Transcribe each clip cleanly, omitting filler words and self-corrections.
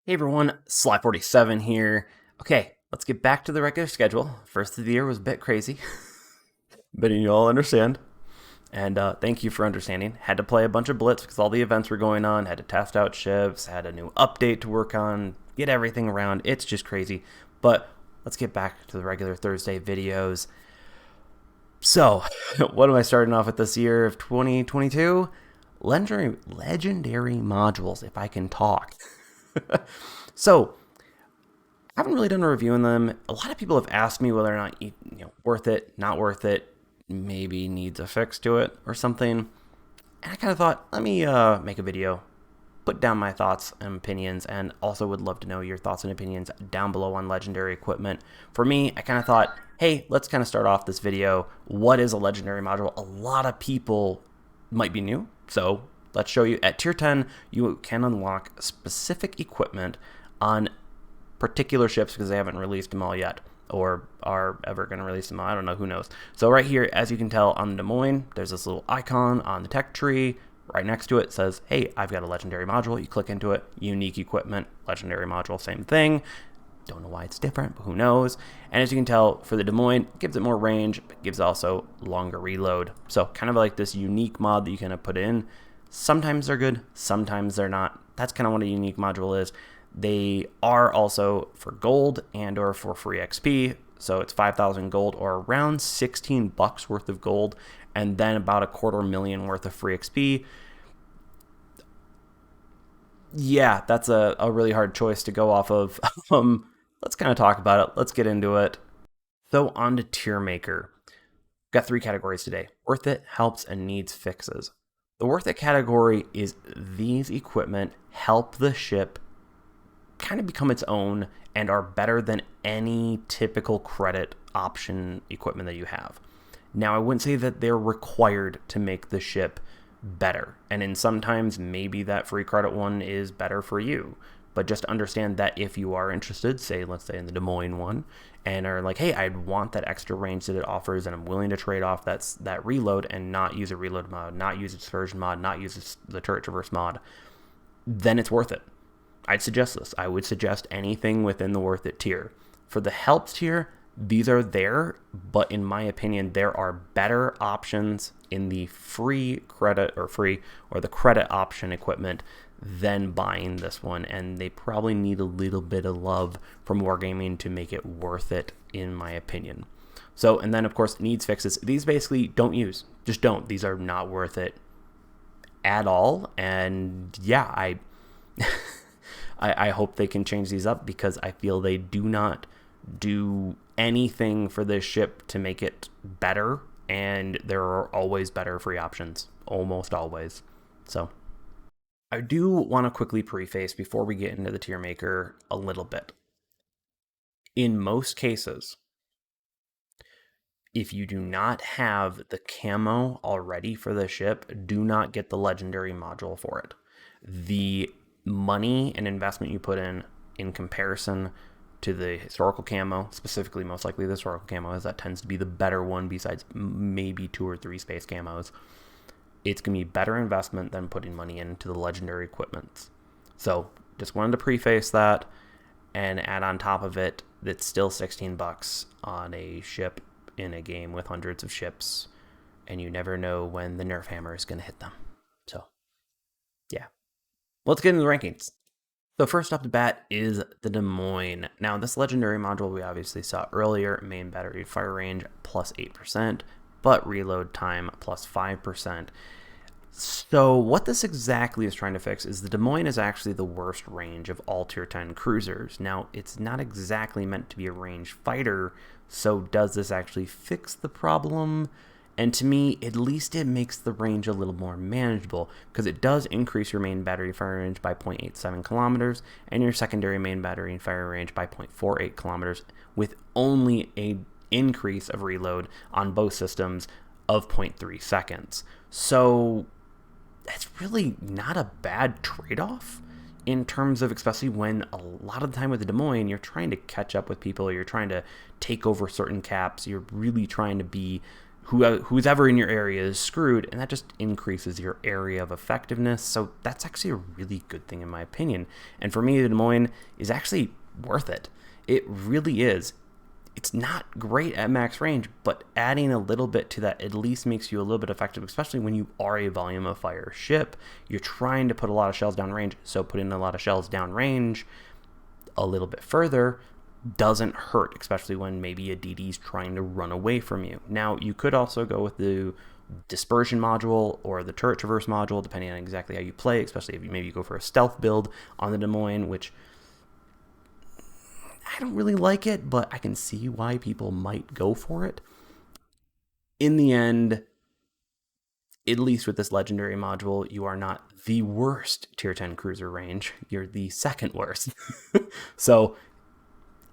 Hey everyone, Sly47 here. Okay, let's get back to the regular schedule. First of the year was a bit crazy, but you all understand. And thank you for understanding. Had to play a bunch of Blitz because all the events were going on. Had to test out ships. Had a new update to work on. Get everything around. It's just crazy. But let's get back to the regular Thursday videos. So, what am I starting off with this year of 2022? Legendary modules, if I can talk. So, I haven't really done a review on them. A lot of people have asked me whether or not worth it, not worth it, maybe needs a fix to it or something. And I kind of thought, let me make a video, put down my thoughts and opinions, and also would love to know your thoughts and opinions down below on legendary equipment. For me, I kind of thought, hey, let's kind of start off this video. What is a legendary module? A lot of people might be new, so let's show you. At tier 10, you can unlock specific equipment on particular ships because they haven't released them all yet or are ever going to release them all. I don't know, who knows. So right here, as you can tell on the Moines, there's this little icon on the tech tree. Right next to it says, hey, I've got a legendary module. You click into it, unique equipment, legendary module, same thing. Don't know why it's different, but who knows. And as you can tell, for the Des Moines, it gives it more range, but gives also longer reload. So kind of like this unique mod that you kind of put in. Sometimes they're good, sometimes they're not. That's kind of what a unique module is. They are also for gold and or for free XP. So it's 5,000 gold or around 16 bucks worth of gold and then about $250,000 worth of free XP. Yeah, that's a really hard choice to go off of. Let's kind of talk about it. Let's get into it. So on to tier maker. Got 3 categories today. Worth it, helps, and needs fixes. The worth it category is these equipment help the ship kind of become its own and are better than any typical credit option equipment that you have. Now, I wouldn't say that they're required to make the ship better. And in sometimes maybe that free credit one is better for you. But just understand that if you are interested, say, let's say in the Des Moines one, and are like, hey, I'd want that extra range that it offers, and I'm willing to trade off that reload and not use a reload mod, not use a dispersion mod, not use the turret traverse mod, then it's worth it. I'd suggest this. I would suggest anything within the worth it tier. For the helps tier, these are there, but in my opinion, there are better options in the free credit or the credit option equipment than buying this one, and they probably need a little bit of love from Wargaming to make it worth it, in my opinion. So, and then of course, needs fixes. These basically don't use. Just don't. These are not worth it at all, and yeah, I hope they can change these up because I feel they do not do anything for this ship to make it better, and there are always better free options, almost always. So I do want to quickly preface before we get into the tier maker a little bit. In most cases, if you do not have the camo already for the ship, do not get the legendary module for it. The money and investment you put in comparison to the historical camo, specifically most likely the historical camo, as that tends to be the better one besides maybe 2 or 3 space camos, it's going to be better investment than putting money into the legendary equipment. So just wanted to preface that and add on top of it, that's still 16 bucks on a ship in a game with hundreds of ships, and you never know when the nerf hammer is going to hit them. So yeah, let's get into the rankings. So first off the bat is the Des Moines. Now this legendary module we obviously saw earlier, main battery fire range plus 8%, but reload time plus 5%. So what this exactly is trying to fix is the Des Moines is actually the worst range of all tier 10 cruisers. Now it's not exactly meant to be a range fighter, so does this actually fix the problem? And to me, at least it makes the range a little more manageable, because it does increase your main battery fire range by 0.87 kilometers and your secondary main battery and fire range by 0.48 kilometers, with only a increase of reload on both systems of 0.3 seconds. So that's really not a bad trade-off in terms of, especially when a lot of the time with the Des Moines, you're trying to catch up with people, you're trying to take over certain caps, you're really trying to be who's ever in your area is screwed, and that just increases your area of effectiveness. So that's actually a really good thing in my opinion. And for me, the Des Moines is actually worth it. It really is. It's not great at max range, but adding a little bit to that at least makes you a little bit effective, especially when you are a volume of fire ship. You're trying to put a lot of shells down range, so putting a lot of shells down range a little bit further doesn't hurt, especially when maybe a DD's trying to run away from you. Now, you could also go with the dispersion module or the turret traverse module, depending on exactly how you play, especially if maybe you go for a stealth build on the Des Moines, which I don't really like it, but I can see why people might go for it. In the end, at least with this legendary module, you are not the worst tier 10 cruiser range. You're the second worst. So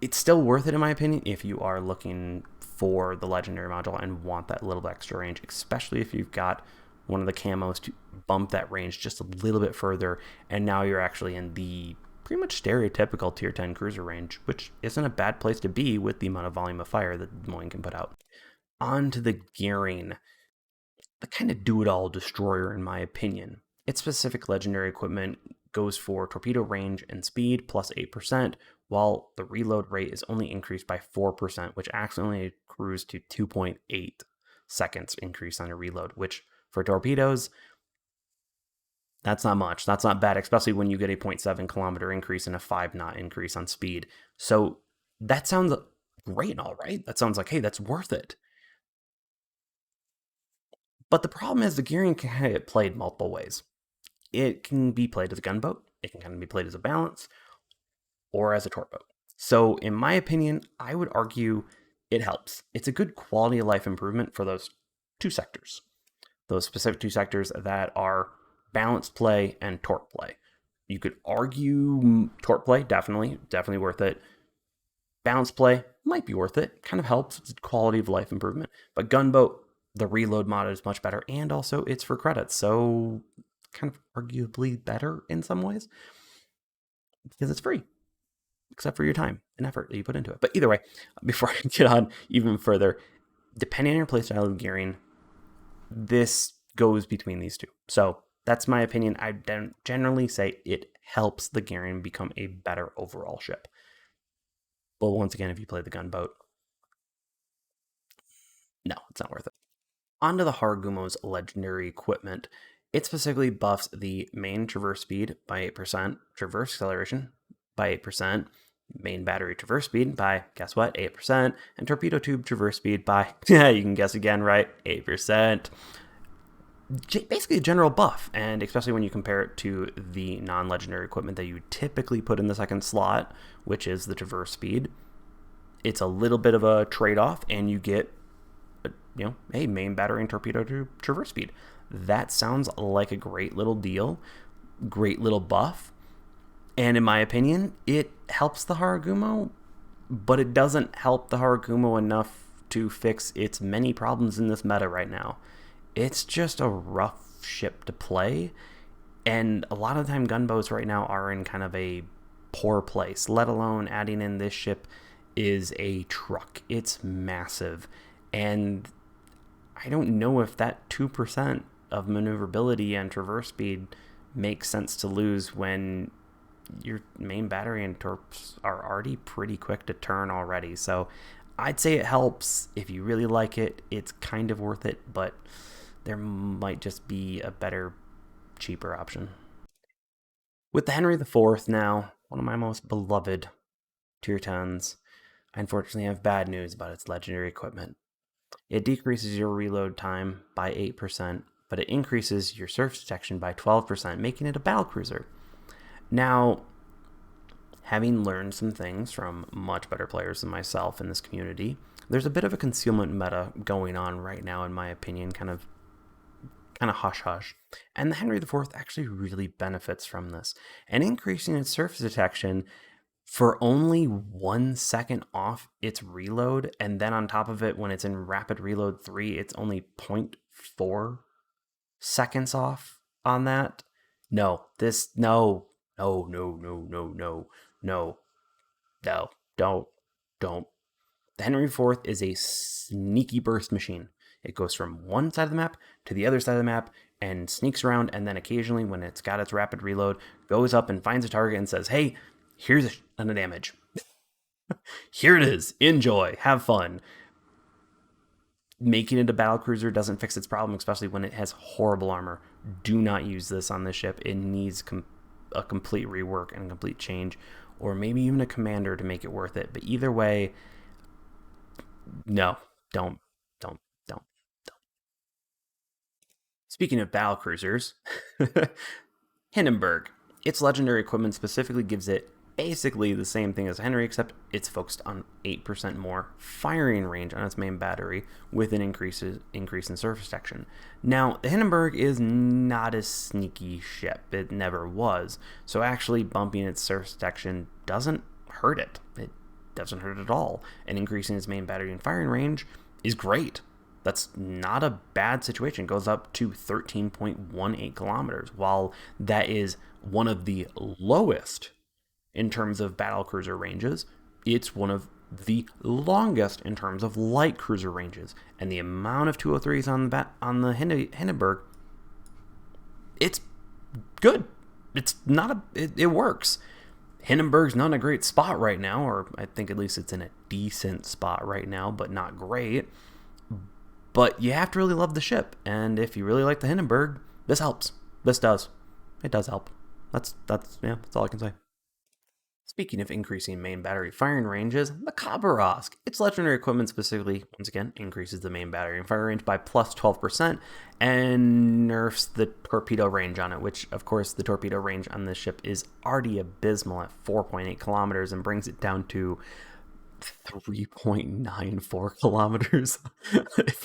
it's still worth it in my opinion if you are looking for the legendary module and want that little extra range, especially if you've got one of the camos to bump that range just a little bit further, and now you're actually in the pretty much stereotypical tier 10 cruiser range, which isn't a bad place to be with the amount of volume of fire that Des Moines can put out. On to the gearing, the kind of do-it-all destroyer in my opinion. Its specific legendary equipment goes for torpedo range and speed plus 8%, while the reload rate is only increased by 4%, which actually accrues to 2.8 seconds increase on a reload, which for torpedoes, that's not much. That's not bad, especially when you get a 0.7 kilometer increase and a 5 knot increase on speed. So that sounds great and all right. That sounds like, hey, that's worth it. But the problem is the gearing can get played multiple ways. It can be played as a gunboat, it can kind of be played as a balance, or as a torpedo. So in my opinion, I would argue it helps. It's a good quality of life improvement for those two sectors. Those specific two sectors that are balanced play and torque play. You could argue torque play, definitely worth it. Balanced play might be worth it. Kind of helps. It's a quality of life improvement. But gunboat, the reload mod is much better, and also it's for credits, so kind of arguably better in some ways because it's free, except for your time and effort that you put into it. But either way, before I get on even further, depending on your playstyle of gearing, this goes between these two. So that's my opinion. I generally say it helps the gearing become a better overall ship. But once again, if you play the gunboat, no, it's not worth it. Onto the Harugumo's legendary equipment. It specifically buffs the main traverse speed by 8%, traverse acceleration by 8%, main battery traverse speed by, guess what, 8%, and torpedo tube traverse speed by, yeah, you can guess again, right, 8%. Basically a general buff, and especially when you compare it to the non-legendary equipment that you typically put in the second slot, which is the traverse speed. It's a little bit of a trade-off, and you get a main battery and torpedo tube traverse speed. That sounds like a great little deal, great little buff. And in my opinion, it helps the Harugumo, but it doesn't help the Harugumo enough to fix its many problems in this meta right now. It's just a rough ship to play, and a lot of the time gunboats right now are in kind of a poor place, let alone adding in this ship is a truck. It's massive, and I don't know if that 2% of maneuverability and traverse speed makes sense to lose when your main battery and torps are already pretty quick to turn already. So I'd say it helps. If you really like it, it's kind of worth it, but there might just be a better, cheaper option. With the Henry IV now, one of my most beloved tier 10s, I unfortunately have bad news about its legendary equipment. It decreases your reload time by 8%, but it increases your surface detection by 12%, making it a battlecruiser. Now, having learned some things from much better players than myself in this community, there's a bit of a concealment meta going on right now, in my opinion, kind of hush-hush. And the Henry IV actually really benefits from this. And increasing its surface detection for only 1 second off its reload, and then on top of it, when it's in rapid reload 3, it's only 0.4 seconds off on that. No, don't. The Henry IV is a sneaky burst machine. It goes from one side of the map to the other side of the map and sneaks around, and then occasionally, when it's got its rapid reload, goes up and finds a target and says, hey, here's a ton of damage. Here it is. Enjoy. Have fun. Making it a battlecruiser doesn't fix its problem, especially when it has horrible armor. Do not use this on this ship. It needs a complete rework and a complete change, or maybe even a commander to make it worth it. But either way, no, don't, don't, don't. Speaking of battlecruisers, Hindenburg. Its legendary equipment specifically gives it basically the same thing as Henry, except it's focused on 8% more firing range on its main battery with an increase in surface protection. Now, the Hindenburg is not a sneaky ship. It never was. So actually bumping its surface protection doesn't hurt it. It doesn't hurt it at all. And increasing its main battery and firing range is great. That's not a bad situation. It goes up to 13.18 kilometers. While that is one of the lowest in terms of battlecruiser ranges, it's one of the longest in terms of light cruiser ranges. And the amount of 203s on the Hindenburg, it's good. It's not it works. Hindenburg's not in a great spot right now, or I think at least it's in a decent spot right now, but not great. But you have to really love the ship, and if you really like the Hindenburg, this helps. It does help. That's all I can say. Speaking of increasing main battery firing ranges, the Khaba. Its legendary equipment specifically, once again, increases the main battery and fire range by plus 12% and nerfs the torpedo range on it, which, of course, the torpedo range on this ship is already abysmal at 4.8 kilometers and brings it down to 3.94 kilometers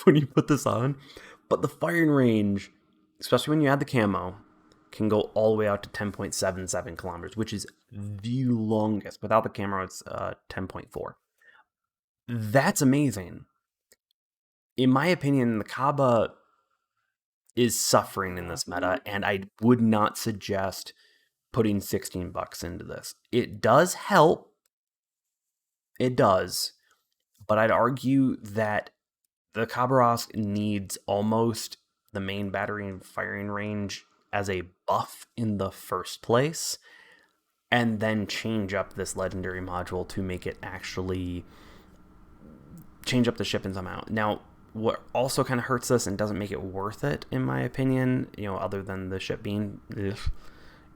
when you put this on. But the firing range, especially when you add the camo, can go all the way out to 10.77 kilometers, which is the longest. Without the camo, it's 10.4. That's amazing. In my opinion, the Khaba is suffering in this meta, and I would not suggest putting $16 into this. It does help. It does, but I'd argue that the Khaba needs almost the main battery and firing range as a buff in the first place, and then change up this legendary module to make it actually change up the ship in somehow. Now, what also kind of hurts this and doesn't make it worth it, in my opinion, other than the ship being,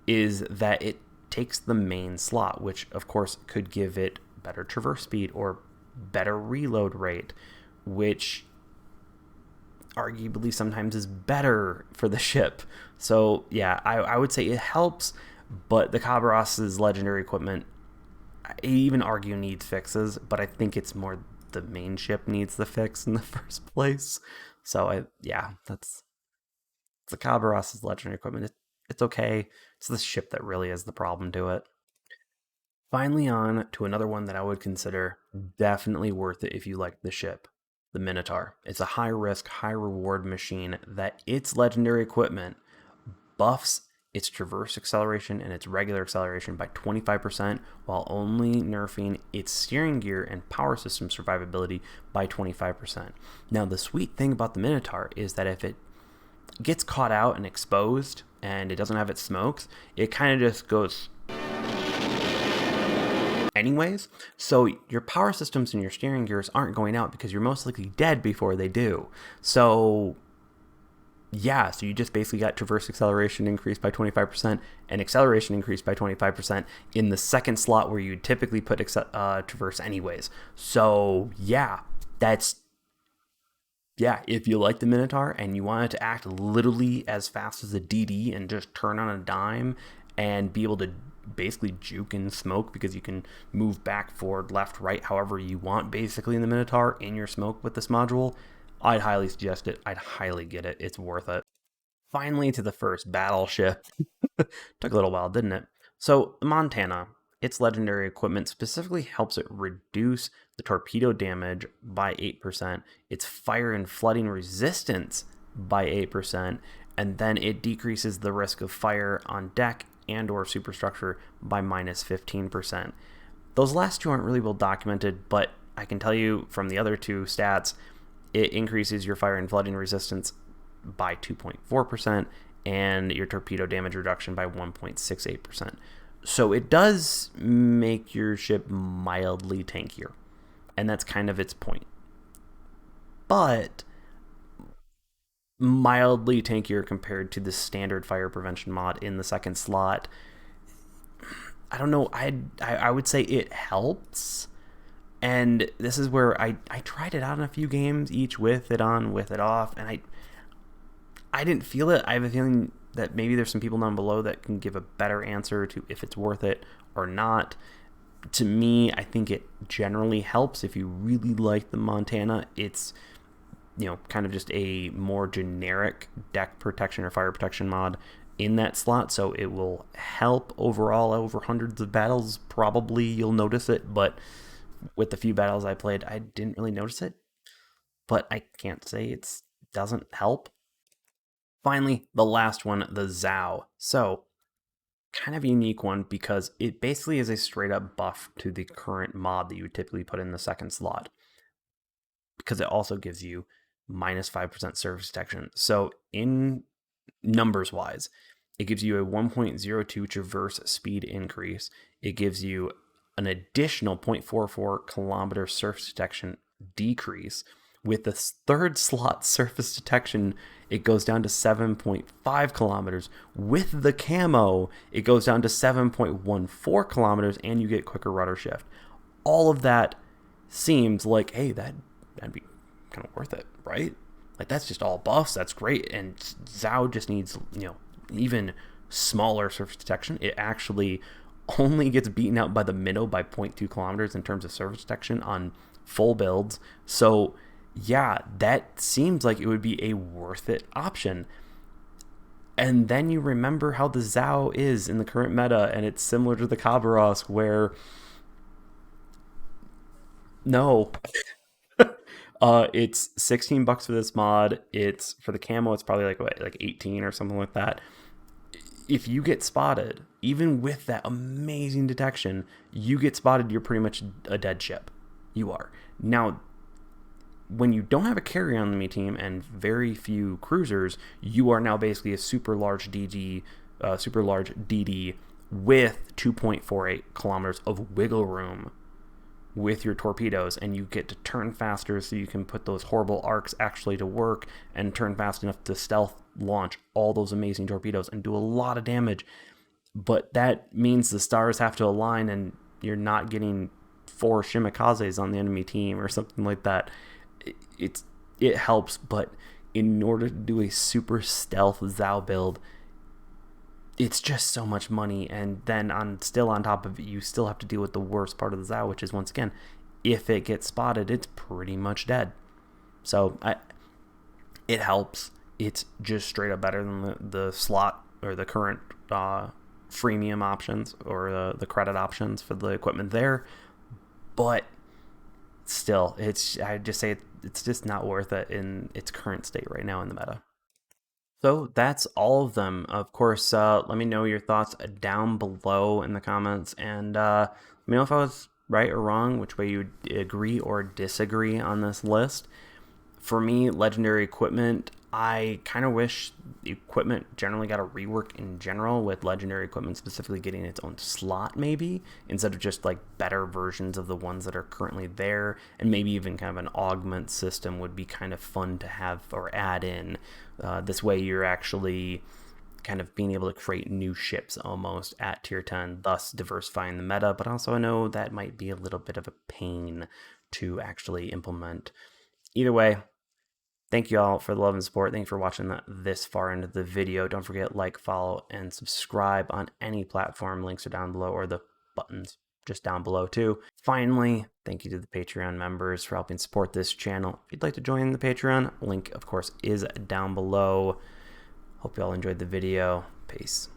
is that it takes the main slot, which of course could give it better traverse speed or better reload rate, which arguably sometimes is better for the ship. So yeah, I would say it helps, but the Khaba's legendary equipment, I even argue needs fixes, but I think it's more the main ship needs the fix in the first place. So that's the Khaba's legendary equipment. It's okay. It's the ship that really is the problem to it. Finally, on to another one that I would consider definitely worth it if you like the ship, the Minotaur. It's a high-risk, high-reward machine that its legendary equipment buffs its traverse acceleration and its regular acceleration by 25%, while only nerfing its steering gear and power system survivability by 25%. Now, the sweet thing about the Minotaur is that if it gets caught out and exposed and it doesn't have its smokes, it kind of just goes anyways. So your power systems and your steering gears aren't going out because you're most likely dead before they do. So yeah, so you just basically got traverse acceleration increased by 25% and acceleration increased by 25% in the second slot where you typically put traverse anyways. So yeah, if you like the Minotaur and you want it to act literally as fast as a DD and just turn on a dime and be able to basically juke and smoke because you can move back, forward, left, right, however you want basically in the Minotaur in your smoke with this module, I'd highly suggest it. I'd highly get it. It's worth it. Finally, to the first battleship. Took a little while, didn't it? So, Montana, its legendary equipment specifically helps it reduce the torpedo damage by 8%, its fire and flooding resistance by 8%, and then it decreases the risk of fire on deck and or superstructure by minus 15%. Those last two aren't really well documented, but I can tell you from the other two stats, it increases your fire and flooding resistance by 2.4% and your torpedo damage reduction by 1.68%. So it does make your ship mildly tankier, and that's kind of its point. But mildly tankier compared to the standard fire prevention mod in the second slot. I don't know. I would say it helps. And this is where I tried it out in a few games, each with it on, with it off, and I didn't feel it. I have a feeling that maybe there's some people down below that can give a better answer to if it's worth it or not. To me, I think it generally helps. If you really like the Montana, it's, you know, kind of just a more generic deck protection or fire protection mod in that slot, so it will help overall over hundreds of battles. Probably you'll notice it, but with the few battles I played, I didn't really notice it. But I can't say it doesn't help. Finally, the last one, the Zhao. So, kind of a unique one because it basically is a straight up buff to the current mod that you would typically put in the second slot, because it also gives you minus 5% surface detection. So, in numbers wise, it gives you a 1.02 traverse speed increase. It gives you an additional 0.44 kilometer surface detection decrease. With the third slot surface detection, it goes down to 7.5 kilometers. With the camo, it goes down to 7.14 kilometers, and you get quicker rudder shift. All of that seems like, hey, that'd be kind of worth it, right? Like, that's just all buffs. That's great. And Zhao just needs, you know, even smaller surface detection. It actually only gets beaten out by the Minnow by 0.2 kilometers in terms of surface detection on full builds. So yeah, that seems like it would be a worth it option. And then you remember how the Zhao is in the current meta, and it's similar to the Khaba where no. It's $16 for this mod. It's for the camo, it's probably like 18 or something like that. If you get spotted, even with that amazing detection, you get spotted, you're pretty much a dead ship. You are. Now, when you don't have a carrier on the enemy team and very few cruisers, you are now basically a super large DD with 2.48 kilometers of wiggle room with your torpedoes, and you get to turn faster so you can put those horrible arcs actually to work and turn fast enough to stealth launch all those amazing torpedoes and do a lot of damage. But that means the stars have to align, and you're not getting 4 shimikazes on the enemy team or something like that. It helps, but in order to do a super stealth Zhao build, it's just so much money. And then on top of it, you still have to deal with the worst part of the Zhao, which is, once again, if it gets spotted, it's pretty much dead. So it helps. It's just straight up better than the slot or the current freemium options or the credit options for the equipment there. But still, I just say it's just not worth it in its current state right now in the meta. So that's all of them. Of course, let me know your thoughts down below in the comments, and let me know if I was right or wrong, which way you would agree or disagree on this list. For me, legendary equipment, I kind of wish the equipment generally got a rework in general, with legendary equipment specifically getting its own slot maybe, instead of just like better versions of the ones that are currently there. And maybe even kind of an augment system would be kind of fun to have or add in. This way you're actually kind of being able to create new ships almost at tier 10, thus diversifying the meta. But also I know that might be a little bit of a pain to actually implement. Either way, thank you all for the love and support. Thank you for watching this far into the video. Don't forget, like, follow, and subscribe on any platform. Links are down below, or the buttons just down below too. Finally, thank you to the Patreon members for helping support this channel. If you'd like to join the Patreon, link, of course, is down below. Hope you all enjoyed the video. Peace.